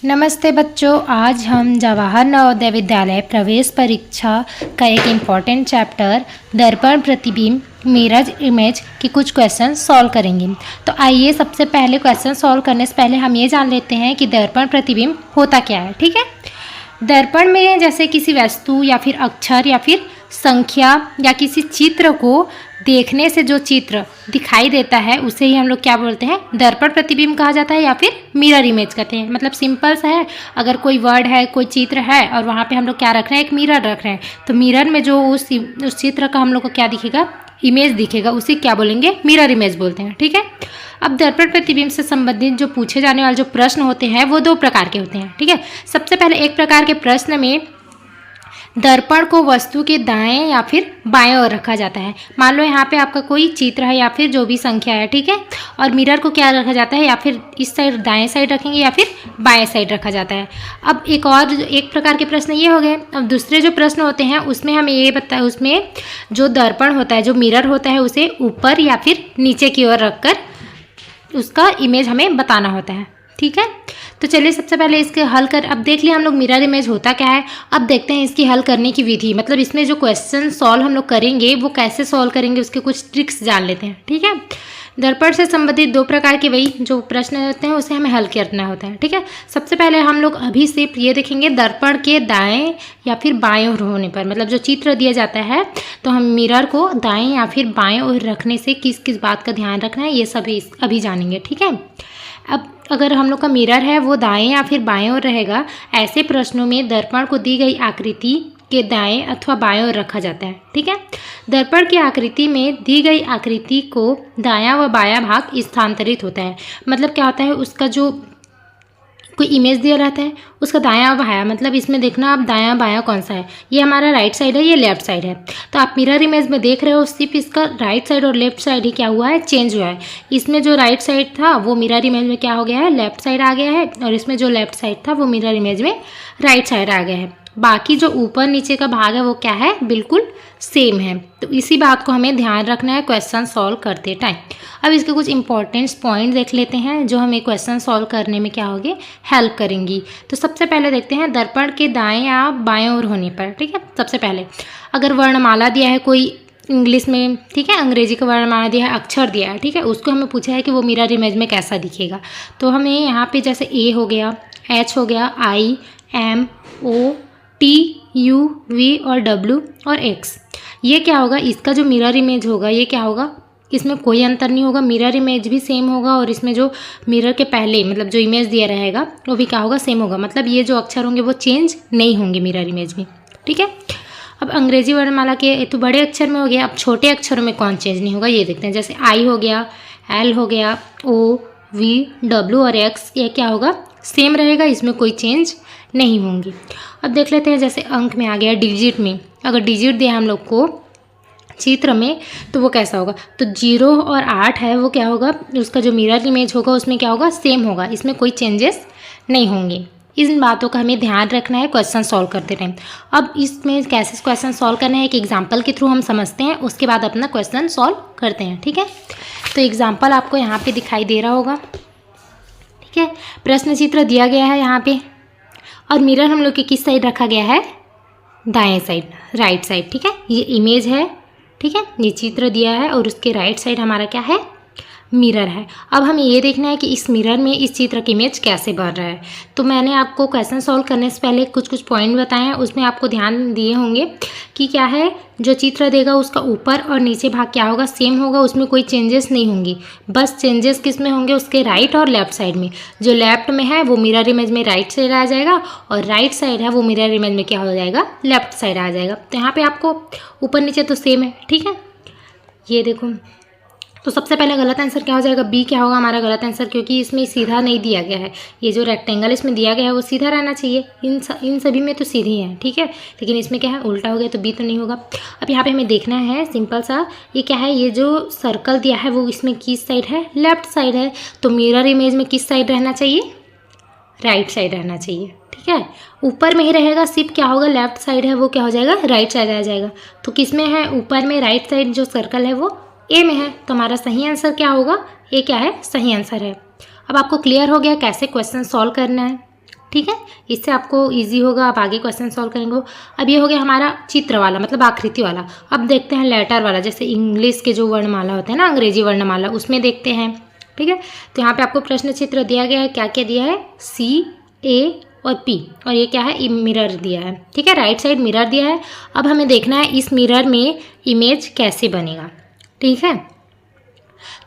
नमस्ते बच्चों, आज हम जवाहर नवोदय विद्यालय प्रवेश परीक्षा का एक इम्पॉर्टेंट चैप्टर दर्पण प्रतिबिंब मिरर इमेज के कुछ क्वेश्चन सॉल्व करेंगे। तो आइए सबसे पहले क्वेश्चन सॉल्व करने से पहले हम ये जान लेते हैं कि दर्पण प्रतिबिंब होता क्या है। ठीक है, दर्पण में जैसे किसी वस्तु या फिर अक्षर या फिर संख्या या किसी चित्र को देखने से जो चित्र दिखाई देता है उसे ही हम लोग क्या बोलते हैं, दर्पण प्रतिबिंब कहा जाता है या फिर मिरर इमेज कहते हैं। मतलब सिंपल सा है, अगर कोई वर्ड है, कोई चित्र है और वहाँ पे हम लोग क्या रख रहे हैं, एक मिरर रख रहे हैं, तो मिरर में जो उस चित्र का हम लोग को क्या दिखेगा, इमेज दिखेगा, उसे क्या बोलेंगे, मिरर इमेज बोलते हैं। ठीक है, अब दर्पण प्रतिबिंब से संबंधित जो पूछे जाने वाले जो प्रश्न होते हैं वो दो प्रकार के होते हैं। ठीक है, सबसे पहले एक प्रकार के प्रश्न में दर्पण को वस्तु के दाएं या फिर बाएं ओर रखा जाता है। मान लो यहाँ पे आपका कोई चित्र है या फिर जो भी संख्या है, ठीक है, और मिरर को क्या रखा जाता है, या फिर इस साइड दाएं साइड रखेंगे या फिर बाएं साइड रखा जाता है। अब एक प्रकार के प्रश्न ये हो गए। अब दूसरे जो प्रश्न होते हैं उसमें हमें ये उसमें जो दर्पण होता है, जो मिरर होता है, उसे ऊपर या फिर नीचे की ओर रखकर उसका इमेज हमें बताना होता है। ठीक है, तो चलिए सबसे पहले इसके हल कर, अब देख लिया हम लोग मिरर इमेज होता क्या है। अब देखते हैं इसकी हल करने की विधि, मतलब इसमें जो क्वेश्चन सॉल्व हम लोग करेंगे वो कैसे सॉल्व करेंगे, उसके कुछ ट्रिक्स जान लेते हैं। ठीक है, दर्पण से संबंधित दो प्रकार के वही जो प्रश्न होते हैं उसे हमें हल करना होता है। ठीक है, सबसे पहले हम लोग अभी सिर्फ ये देखेंगे दर्पण के दाएं या फिर बाएं ओर होने पर, मतलब जो चित्र दिया जाता है तो हम मिरर को दाएं या फिर बाएं ओर रखने से किस किस बात का ध्यान रखना है ये सभी अभी जानेंगे। ठीक है, अब अगर हम लोग का मिरर है वो दाएं या फिर बाएं ओर रहेगा, ऐसे प्रश्नों में दर्पण को दी गई आकृति के दाएं अथवा बाएं ओर रखा जाता है। ठीक है, दर्पण की आकृति में दी गई आकृति को दायां व बायां भाग स्थानांतरित होता है। मतलब क्या होता है, उसका जो कोई इमेज दिया रहता है उसका दायां बायां, मतलब इसमें देखना आप दायां बायां कौन सा है, ये हमारा राइट साइड है, ये लेफ्ट साइड है। तो आप मिरर इमेज में देख रहे हो सिर्फ इसका राइट साइड और लेफ्ट साइड ही क्या हुआ है, चेंज हुआ है। इसमें जो राइट साइड था वो मिरर इमेज में क्या हो गया है, लेफ्ट साइड आ गया है, और इसमें जो लेफ्ट साइड था वो मिरर इमेज में राइट साइड आ गया है। बाकी जो ऊपर नीचे का भाग है वो क्या है, बिल्कुल सेम है। तो इसी बात को हमें ध्यान रखना है क्वेश्चन सॉल्व करते टाइम। अब इसके कुछ इंपॉर्टेंट पॉइंट देख लेते हैं जो हमें क्वेश्चन सॉल्व करने में क्या होगी, हेल्प करेंगी। तो सबसे पहले देखते हैं दर्पण के दाएं या बाएं ओर होने पर। ठीक है, सबसे पहले अगर वर्णमाला दिया है कोई इंग्लिश में, ठीक है, अंग्रेजी का वर्णमाला दिया है, अक्षर दिया है, ठीक है, उसको हमें पूछा है कि वो मिरर इमेज में कैसा दिखेगा। तो हमें यहाँ पे जैसे ए हो गया, एच हो गया, I, M, O, T, U, V और डब्ल्यू और एक्स, ये क्या होगा, इसका जो मिरर इमेज होगा ये क्या होगा, इसमें कोई अंतर नहीं होगा, मिरर इमेज भी सेम होगा और इसमें जो मिरर के पहले मतलब जो इमेज दिया रहेगा वो भी क्या होगा, सेम होगा। मतलब ये जो अक्षर होंगे वो चेंज नहीं होंगे मिरर इमेज में। ठीक है, अब अंग्रेजी वर्णमाला के तो बड़े अक्षर में हो गया, अब छोटे अक्षरों में कौन चेंज नहीं होगा ये देखते हैं। जैसे आई हो गया, एल हो गया, ओ, वी, डब्ल्यू और एक्स, ये क्या होगा, सेम रहेगा, इसमें कोई चेंज नहीं होंगी। अब देख लेते हैं जैसे अंक में आ गया, डिजिट में अगर डिजिट दिया हम लोग को चित्र में तो वो कैसा होगा, तो 0 और 8 है वो क्या होगा, उसका जो मिरर इमेज होगा उसमें क्या होगा, सेम होगा, इसमें कोई चेंजेस नहीं होंगे। इन बातों का हमें ध्यान रखना है क्वेश्चन सॉल्व करते टाइम। अब इसमें कैसे क्वेश्चन सॉल्व करना है एक एग्जाम्पल के थ्रू हम समझते हैं, उसके बाद अपना क्वेश्चन सॉल्व करते हैं। ठीक है, तो एग्जाम्पल आपको यहाँ पे दिखाई दे रहा होगा। ठीक है, प्रश्न चित्र दिया गया है यहाँ पे और मिरर हम लोग के किस साइड रखा गया है, दाएं साइड, राइट साइड। ठीक है, ये इमेज है, ठीक है, ये चित्र दिया है और उसके राइट साइड हमारा क्या है, मिरर है। अब हमें ये देखना है कि इस मिरर में इस चित्र की इमेज कैसे बढ़ रहा है। तो मैंने आपको क्वेश्चन सॉल्व करने से पहले कुछ पॉइंट बताए हैं, उसमें आपको ध्यान दिए होंगे कि क्या है, जो चित्र देगा उसका ऊपर और नीचे भाग क्या होगा, सेम होगा, उसमें कोई चेंजेस नहीं होंगी। बस चेंजेस किस में होंगे, उसके राइट और लेफ्ट साइड में। जो लेफ्ट में है वो मिरर इमेज में राइट साइड आ जाएगा और राइट साइड है वो मिरर इमेज में क्या हो जाएगा, लेफ्ट साइड आ जाएगा। तो यहाँ पे आपको ऊपर नीचे तो सेम है। ठीक है, ये देखो, तो सबसे पहले गलत आंसर क्या हो जाएगा, बी क्या होगा हमारा गलत आंसर, क्योंकि इसमें सीधा नहीं दिया गया है। ये जो रेक्टेंगल इसमें दिया गया है वो सीधा रहना चाहिए, इन सभी में तो सीधी है। ठीक है, लेकिन इसमें क्या है, उल्टा हो गया, तो बी तो नहीं होगा। अब यहाँ पे हमें देखना है सिंपल सा, ये क्या है, ये जो सर्कल दिया है वो इसमें किस साइड है, लेफ्ट साइड है। तो मिरर इमेज में किस साइड रहना चाहिए, राइट साइड रहना चाहिए। ठीक है, ऊपर में ही रहेगा, सिर्फ क्या होगा, लेफ्ट साइड है वो क्या हो जाएगा, राइट साइड आ जाएगा। तो किस में है, ऊपर में राइट साइड जो सर्कल है वो ए में है, तो हमारा सही आंसर क्या होगा, ए क्या है, सही आंसर है। अब आपको क्लियर हो गया कैसे क्वेश्चन सॉल्व करना है। ठीक है, इससे आपको इजी होगा, आप आगे क्वेश्चन सॉल्व करेंगे। अब ये हो गया हमारा चित्र वाला, मतलब आकृति वाला। अब देखते हैं लेटर वाला, जैसे इंग्लिश के जो वर्णमाला होते हैं ना, अंग्रेजी वर्णमाला, उसमें देखते हैं। ठीक है, तो यहाँ पे आपको प्रश्न चित्र दिया गया है, क्या क्या दिया है, C, A और P, और ये क्या है, मिरर दिया है। ठीक है, राइट साइड मिरर दिया है। अब हमें देखना है इस मिरर में इमेज कैसे बनेगा। ठीक है,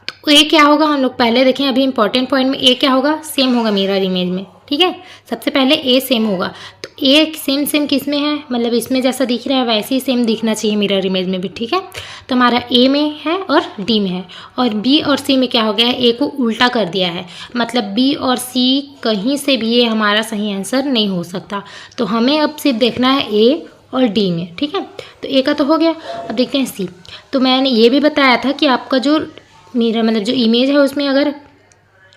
तो ए क्या होगा, हम लोग पहले देखें, अभी इंपॉर्टेंट पॉइंट में ए क्या होगा, सेम होगा मिरर इमेज में। ठीक है, सबसे पहले ए सेम होगा। तो ए सेम सेम किस में है, मतलब इसमें जैसा दिख रहा है वैसे ही सेम दिखना चाहिए मिरर इमेज में भी। ठीक है, तो हमारा ए में है और डी में है, और बी और सी में क्या हो गया है, ए को उल्टा कर दिया है, मतलब बी और सी कहीं से भी ये हमारा सही आंसर नहीं हो सकता। तो हमें अब सिर्फ देखना है ए और डी में। ठीक है, तो ए का तो हो गया। अब देखते हैं सी। तो मैंने ये भी बताया था कि आपका जो मिरर मतलब जो इमेज है उसमें अगर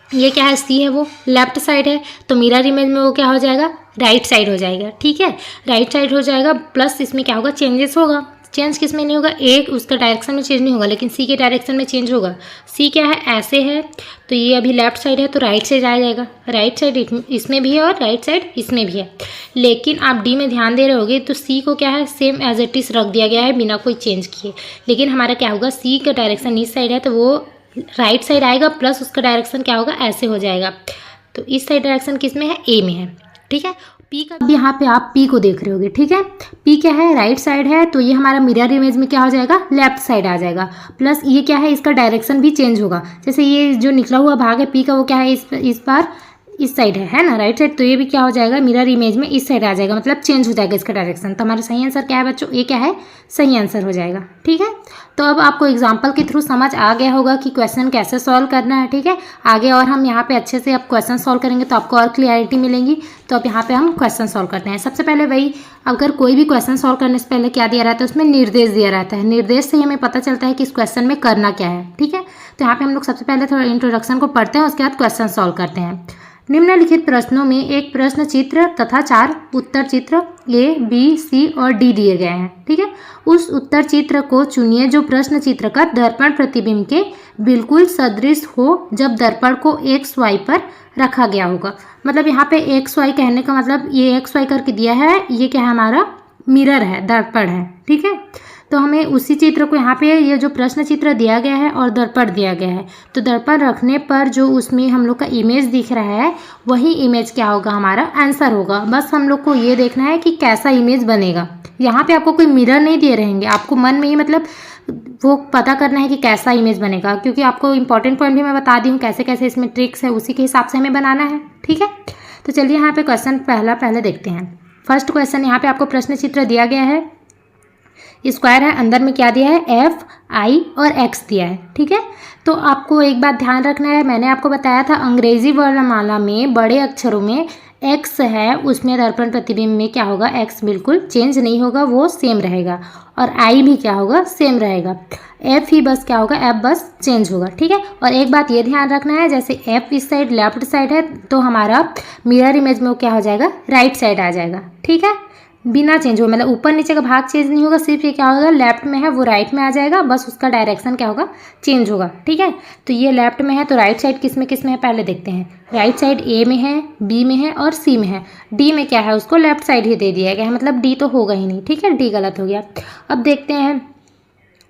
ये क्या है, सी है, वो लेफ्ट साइड है, तो मिरर इमेज में वो क्या हो जाएगा, राइट साइड हो जाएगा। ठीक है, राइट साइड हो जाएगा, प्लस इसमें क्या होगा, चेंजेस होगा। चेंज किस में नहीं होगा, एक उसका डायरेक्शन में चेंज नहीं होगा, लेकिन सी के डायरेक्शन में चेंज होगा। सी क्या है, ऐसे है, तो ये अभी लेफ्ट साइड है तो राइट साइड आ जाएगा। राइट साइड इसमें भी है और राइट साइड इसमें भी है। लेकिन आप डी में ध्यान दे रहे होगे तो सी को क्या है, सेम एज इट इज रख दिया गया है बिना कोई चेंज किए। लेकिन हमारा क्या होगा, सी का डायरेक्शन इस साइड है तो वो राइट साइड आएगा, प्लस उसका डायरेक्शन क्या होगा, ऐसे हो जाएगा। तो इस साइड डायरेक्शन किस में है, ए में है। ठीक है, पी का अब यहाँ पे आप पी को देख रहे होगे। ठीक है, पी क्या है, राइट साइड है, तो ये हमारा मिरर इमेज में क्या हो जाएगा, लेफ्ट साइड आ जाएगा। प्लस ये क्या है, इसका डायरेक्शन भी चेंज होगा। जैसे ये जो निकला हुआ भाग है पी का, वो क्या है, इस बार इस साइड है ना, राइट साइड, तो ये भी क्या हो जाएगा, मिरर इमेज में इस साइड आ जाएगा, मतलब चेंज हो जाएगा इसका डायरेक्शन। तो हमारा सही आंसर क्या है बच्चों, ये क्या है, सही आंसर हो जाएगा। ठीक है, तो अब आपको एग्जाम्पल के थ्रू समझ आ गया होगा कि क्वेश्चन कैसे सॉल्व करना है। ठीक है, आगे और हम यहाँ पे अच्छे से अब क्वेश्चन सॉल्व करेंगे तो आपको और क्लियरिटी मिलेंगी। तो अब यहाँ पे हम क्वेश्चन सॉल्व करते हैं। सबसे पहले वही, अगर कोई भी क्वेश्चन सॉल्व करने से पहले क्या दिया रहता है, उसमें निर्देश दिया रहता है। निर्देश से हमें पता चलता है कि इस क्वेश्चन में करना क्या है। ठीक है, तो यहाँ पे हम लोग सबसे पहले थोड़ा इंट्रोडक्शन को पढ़ते हैं, उसके बाद क्वेश्चन सॉल्व करते हैं। निम्नलिखित प्रश्नों में एक प्रश्न चित्र तथा 4 उत्तर चित्र ए, बी, सी और डी दिए गए हैं। ठीक है, उस उत्तर चित्र को चुनिए जो प्रश्न चित्र का दर्पण प्रतिबिंब के बिल्कुल सदृश हो जब दर्पण को एक्स वाई पर रखा गया होगा। मतलब यहाँ पे एक्स वाई कहने का मतलब ये एक्स वाई करके दिया है, ये क्या है, हमारा मिरर है, दर्पण है। ठीक है, तो हमें उसी चित्र को यहाँ पे ये जो प्रश्न चित्र दिया गया है और दर्पण दिया गया है, तो दर्पण रखने पर जो उसमें हम लोग का इमेज दिख रहा है वही इमेज क्या होगा, हमारा आंसर होगा। बस हम लोग को ये देखना है कि कैसा इमेज बनेगा। यहाँ पे आपको कोई मिरर नहीं दे रहेंगे, आपको मन में ही मतलब वो पता करना है कि कैसा इमेज बनेगा, क्योंकि आपको इंपॉर्टेंट पॉइंट भी मैं बता दी हूँ कैसे कैसे इसमें ट्रिक्स है, उसी के हिसाब से हमें बनाना है। ठीक है, तो चलिए यहाँ पे क्वेश्चन पहले देखते हैं। फर्स्ट क्वेश्चन, यहाँ पे आपको प्रश्न चित्र दिया गया है, स्क्वायर है, अंदर में क्या दिया है, एफ, आई और एक्स दिया है। ठीक है, तो आपको एक बात ध्यान रखना है, मैंने आपको बताया था अंग्रेजी वर्णमाला में बड़े अक्षरों में एक्स है, उसमें दर्पण प्रतिबिंब में क्या होगा, एक्स बिल्कुल चेंज नहीं होगा, वो सेम रहेगा। और आई भी क्या होगा, सेम रहेगा। एफ ही बस क्या होगा, एफ बस चेंज होगा। ठीक है, और एक बात ये ध्यान रखना है, जैसे एफ इस साइड लेफ्ट साइड है तो हमारा मिरर इमेज में वो क्या हो जाएगा, राइट साइड आ जाएगा। ठीक है, बिना चेंज हो, मतलब ऊपर नीचे का भाग चेंज नहीं होगा, सिर्फ ये क्या होगा, लेफ्ट में है वो राइट में आ जाएगा, बस उसका डायरेक्शन क्या होगा, चेंज होगा। ठीक है, तो ये लेफ्ट में है तो राइट साइड किस में है पहले देखते हैं। राइट साइड ए में है, बी में है और सी में है। डी में क्या है, उसको लेफ्ट साइड ही दे दिया गया है, मतलब डी तो होगा ही नहीं। ठीक है, डी गलत हो गया। अब देखते हैं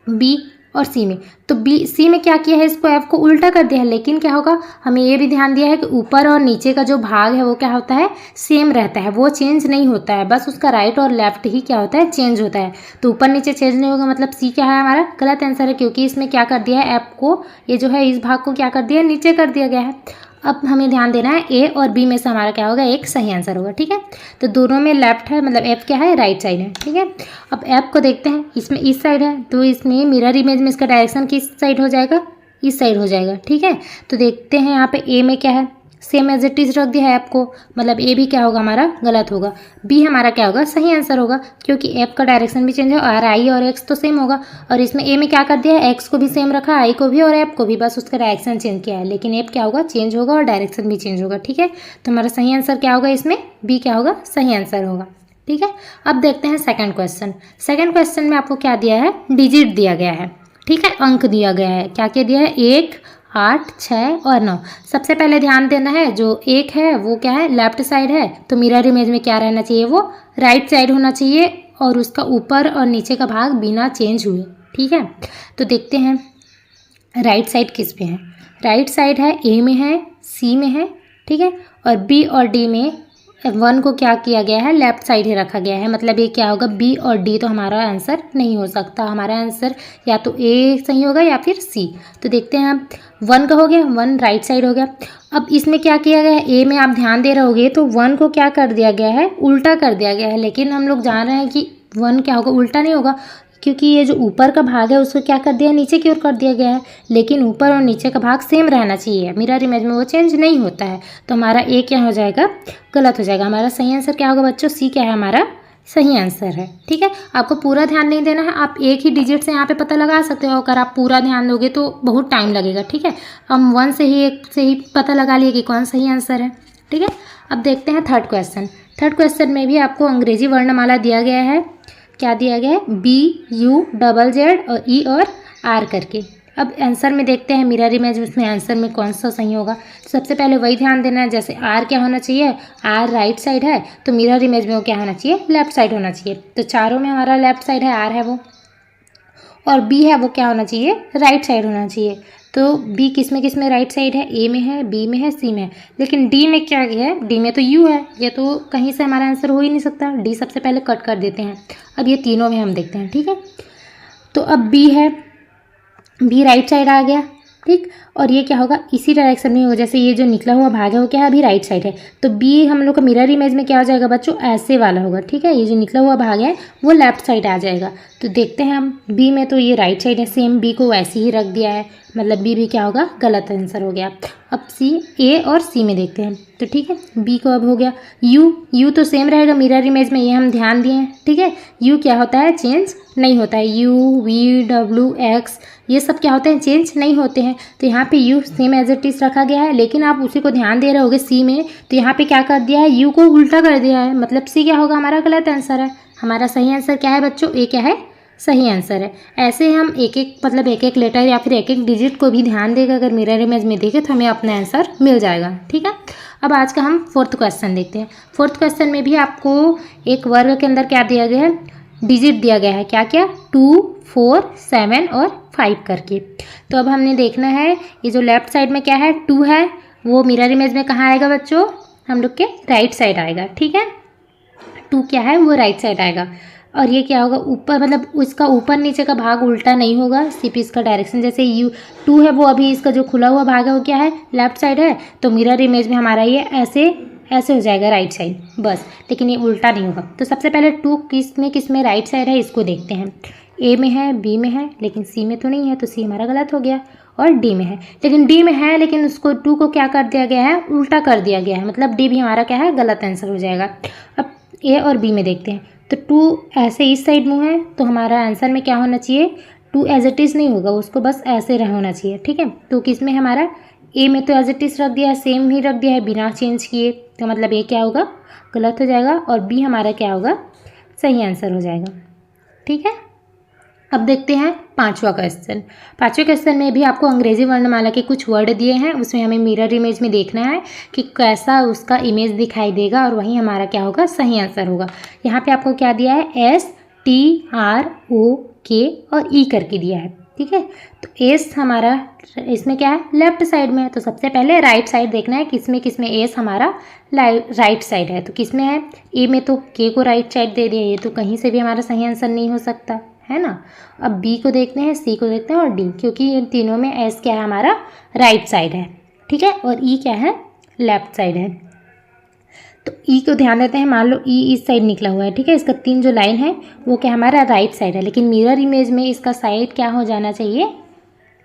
बी और सी में, तो बी सी में क्या किया है, इसको एफ को उल्टा कर दिया है, लेकिन क्या होगा, हमें ये भी ध्यान दिया है कि ऊपर और नीचे का जो भाग है वो क्या होता है, सेम रहता है, वो चेंज नहीं होता है, बस उसका राइट और लेफ्ट ही क्या होता है, चेंज होता है। तो ऊपर नीचे चेंज नहीं होगा, मतलब सी क्या है, हमारा गलत आंसर है, क्योंकि इसमें क्या कर दिया है, एफ को, ये जो है इस भाग को क्या कर दिया है, नीचे कर दिया गया है। अब हमें ध्यान देना है ए और बी में से हमारा क्या होगा, एक सही आंसर होगा। ठीक है, तो दोनों में लेफ्ट है, मतलब एफ क्या है, राइट साइड है। ठीक है, अब एफ को देखते हैं, इसमें इस साइड है तो इसमें मिरर इमेज में इसका डायरेक्शन किस साइड हो जाएगा, इस साइड हो जाएगा। ठीक है, तो देखते हैं यहाँ पे ए में क्या है, सेम एज इट इज रख दिया है एफ को, मतलब ए भी क्या होगा, हमारा गलत होगा। बी हमारा क्या होगा, सही आंसर होगा, क्योंकि एफ का डायरेक्शन भी चेंज है और आई और एक्स तो सेम होगा। और इसमें ए में क्या कर दिया है, एक्स को भी सेम रखा, आई को भी और एफ को भी, बस उसका डायरेक्शन चेंज किया है, लेकिन एफ क्या होगा, चेंज होगा और डायरेक्शन भी चेंज होगा। ठीक है, तो हमारा सही आंसर क्या होगा, इसमें बी क्या होगा, सही आंसर होगा। ठीक है, अब देखते हैं सेकंड क्वेश्चन। सेकंड क्वेश्चन में आपको क्या दिया है, डिजिट दिया गया है। ठीक है, अंक दिया गया है, क्या क्या दिया है, 1, 8, 6 और 9। सबसे पहले ध्यान देना है जो 1 है वो क्या है, लेफ्ट साइड है, तो मिरर इमेज में क्या रहना चाहिए, वो राइट साइड होना चाहिए और उसका ऊपर और नीचे का भाग बिना चेंज हुए। ठीक है, तो देखते हैं राइट साइड किस पे है। राइट साइड है ए में है, सी में है, ठीक है, और बी और डी में 1 को क्या किया गया है, लेफ्ट साइड ही रखा गया है। मतलब ये क्या होगा, बी और डी तो हमारा आंसर नहीं हो सकता। हमारा आंसर या तो ए सही होगा या फिर सी। तो देखते हैं अब 1 का हो गया, 1 राइट साइड हो गया। अब इसमें क्या किया गया है, ए में आप ध्यान दे रहोगे तो 1 को क्या कर दिया गया है, उल्टा कर दिया गया है। लेकिन हम लोग जान रहे हैं कि 1 क्या होगा, उल्टा नहीं होगा, क्योंकि ये जो ऊपर का भाग है उसको क्या कर दिया है, नीचे की ओर कर दिया गया है। लेकिन ऊपर और नीचे का भाग सेम रहना चाहिए, मिरर इमेज में वो चेंज नहीं होता है। तो हमारा ए क्या हो जाएगा, गलत हो जाएगा। हमारा सही आंसर क्या होगा बच्चों, सी क्या है हमारा सही आंसर है। ठीक है, आपको पूरा ध्यान नहीं देना है, आप एक ही डिजिट से यहाँ पे पता लगा सकते हो। अगर आप पूरा ध्यान दोगे तो बहुत टाइम लगेगा। ठीक है, हम 1 से ही 1 से ही पता लगा लिए कि कौन सही आंसर है। ठीक है, अब देखते हैं थर्ड क्वेश्चन। थर्ड क्वेश्चन में भी आपको अंग्रेजी वर्णमाला दिया गया है। क्या दिया गया है, BUZZ और E और R करके। अब आंसर में देखते हैं मिरर इमेज में आंसर में कौन सा सही होगा। सबसे पहले वही ध्यान देना है, जैसे R क्या होना चाहिए, R राइट साइड है तो मिरर इमेज में वो क्या होना चाहिए, लेफ्ट साइड होना चाहिए। तो चारों में हमारा लेफ्ट साइड है, R है वो, और B है वो क्या होना चाहिए, राइट साइड होना चाहिए। तो B किस में राइट साइड है, A में है, B में है, C में है। लेकिन D में क्या है, D में तो U है, ये तो कहीं से हमारा आंसर हो ही नहीं सकता। D सबसे पहले कट कर देते हैं। अब ये तीनों में हम देखते हैं। ठीक है, तो अब B है, B राइट साइड आ गया। ठीक, और ये क्या होगा, इसी डायरेक्शन में होगा, जैसे ये जो निकला हुआ भाग है वो क्या है, अभी राइट साइड है। तो B हम लोग का मिरर इमेज में क्या हो जाएगा बच्चों, ऐसे वाला होगा। ठीक है, ये जो निकला हुआ भाग है वो लेफ्ट साइड आ जाएगा। तो देखते हैं हम B में, तो ये राइट साइड है, सेम B को वैसे ही रख दिया है, मतलब B भी क्या होगा, गलत आंसर हो गया। अब A और C में देखते हैं। तो ठीक है, B को अब हो गया U तो सेम रहेगा मिरर इमेज में, ये हम ध्यान दिए हैं। ठीक है, U क्या होता है, चेंज नहीं होता है। U V W X ये सब क्या होते हैं, चेंज नहीं होते हैं। तो यहाँ पे U same as it is रखा गया है। लेकिन आप उसी को ध्यान दे रहे होगे C में, तो यहाँ पे क्या कर दिया है, U को उल्टा कर दिया है। मतलब C क्या होगा, हमारा गलत आंसर है। हमारा सही आंसर क्या है बच्चों, A क्या है, सही आंसर है। ऐसे हम एक एक लेटर या फिर एक डिजिट को भी ध्यान देकर अगर मिरर इमेज में देखें तो हमें अपना आंसर मिल जाएगा। ठीक है, अब आज का हम फोर्थ क्वेश्चन देखते हैं। फोर्थ क्वेश्चन में भी आपको एक वर्ग के अंदर क्या दिया गया है, डिजिट दिया गया है। क्या क्या, 2, 4, 7 और 5 करके। तो अब हमने देखना है ये जो लेफ्ट साइड में क्या है, 2 है, वो मिरर इमेज में कहाँ आएगा बच्चों, हम लोग के राइट साइड आएगा। ठीक है, 2 क्या है, वो राइट साइड आएगा। और ये क्या होगा, ऊपर, मतलब उसका ऊपर नीचे का भाग उल्टा नहीं होगा, सिर्फ इसका डायरेक्शन, जैसे U2 है वो अभी इसका जो खुला हुआ भाग है वो क्या है, लेफ्ट साइड है, तो मिरर इमेज में हमारा ये ऐसे हो जाएगा राइट साइड बस। लेकिन ये उल्टा नहीं होगा। तो सबसे पहले 2 किस में राइट साइड है, इसको देखते हैं। A में है, B में है, लेकिन C में तो नहीं है, तो C हमारा गलत हो गया। और D में है, लेकिन D में है लेकिन उसको 2 को क्या कर दिया गया है, उल्टा कर दिया गया है। मतलब D भी हमारा क्या है, गलत आंसर हो जाएगा। अब A और B में देखते हैं। तो 2 ऐसे इस साइड मुँह है, तो हमारा आंसर में क्या होना चाहिए, 2 एज इट इज़ नहीं होगा, उसको बस ऐसे होना चाहिए। ठीक है, तो किस में हमारा, A में तो एज इट इज़ रख दिया है, सेम ही रख दिया है बिना चेंज किए, तो मतलब A क्या होगा, गलत हो जाएगा। और B हमारा क्या होगा, सही आंसर हो जाएगा। ठीक है, अब देखते हैं पांचवा क्वेश्चन। पांचवें क्वेश्चन में भी आपको अंग्रेजी वर्णमाला के कुछ वर्ड दिए हैं, उसमें हमें मिरर इमेज में देखना है कि कैसा उसका इमेज दिखाई देगा और वही हमारा क्या होगा, सही आंसर होगा। यहाँ पे आपको क्या दिया है, STROK और E करके दिया है। ठीक है, तो S हमारा इसमें क्या है, लेफ्ट साइड में है, तो सबसे पहले राइट साइड देखना है, किसमें S हमारा राइट साइड है। तो किसमें है, A में, तो K को राइट साइड दे दिया, ये तो कहीं से भी हमारा सही आंसर नहीं हो सकता है ना। अब B को देखते हैं, C को देखते हैं और D, क्योंकि इन तीनों में S क्या है, हमारा राइट साइड है। ठीक है, और E क्या है, लेफ्ट साइड है। तो E को ध्यान देते हैं, मान लो E इस साइड निकला हुआ है। ठीक है, इसका 3 जो लाइन है वो क्या हमारा राइट साइड है, लेकिन मिरर इमेज में इसका साइड क्या हो जाना चाहिए,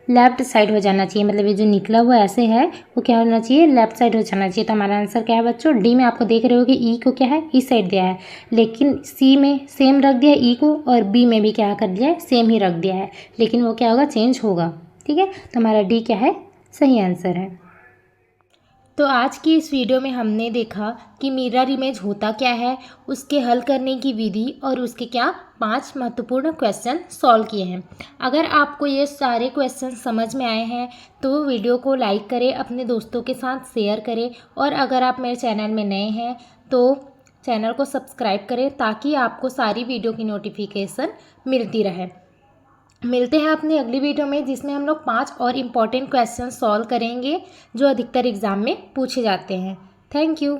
लेफ्ट साइड हो जाना चाहिए। मतलब ये जो निकला हुआ ऐसे है वो क्या होना चाहिए, लेफ्ट साइड हो जाना चाहिए। तो हमारा आंसर क्या है बच्चों, D में आपको देख रहे हो कि E को क्या है, इस साइड दिया है, लेकिन C में सेम रख दिया है E को, और B में भी क्या कर दिया है, सेम ही रख दिया है, लेकिन वो क्या होगा, चेंज होगा। ठीक है, तो हमारा D क्या है, सही आंसर है। तो आज की इस वीडियो में हमने देखा कि मिरर इमेज होता क्या है, उसके हल करने की विधि और उसके क्या 5 महत्वपूर्ण क्वेश्चन सॉल्व किए हैं। अगर आपको ये सारे क्वेश्चन समझ में आए हैं तो वीडियो को लाइक करें, अपने दोस्तों के साथ शेयर करें, और अगर आप मेरे चैनल में नए हैं तो चैनल को सब्सक्राइब करें ताकि आपको सारी वीडियो की नोटिफिकेशन मिलती रहे। मिलते हैं अपनी अगली वीडियो में, जिसमें हम लोग 5 और इम्पॉर्टेंट क्वेश्चन सॉल्व करेंगे जो अधिकतर एग्ज़ाम में पूछे जाते हैं। Thank you.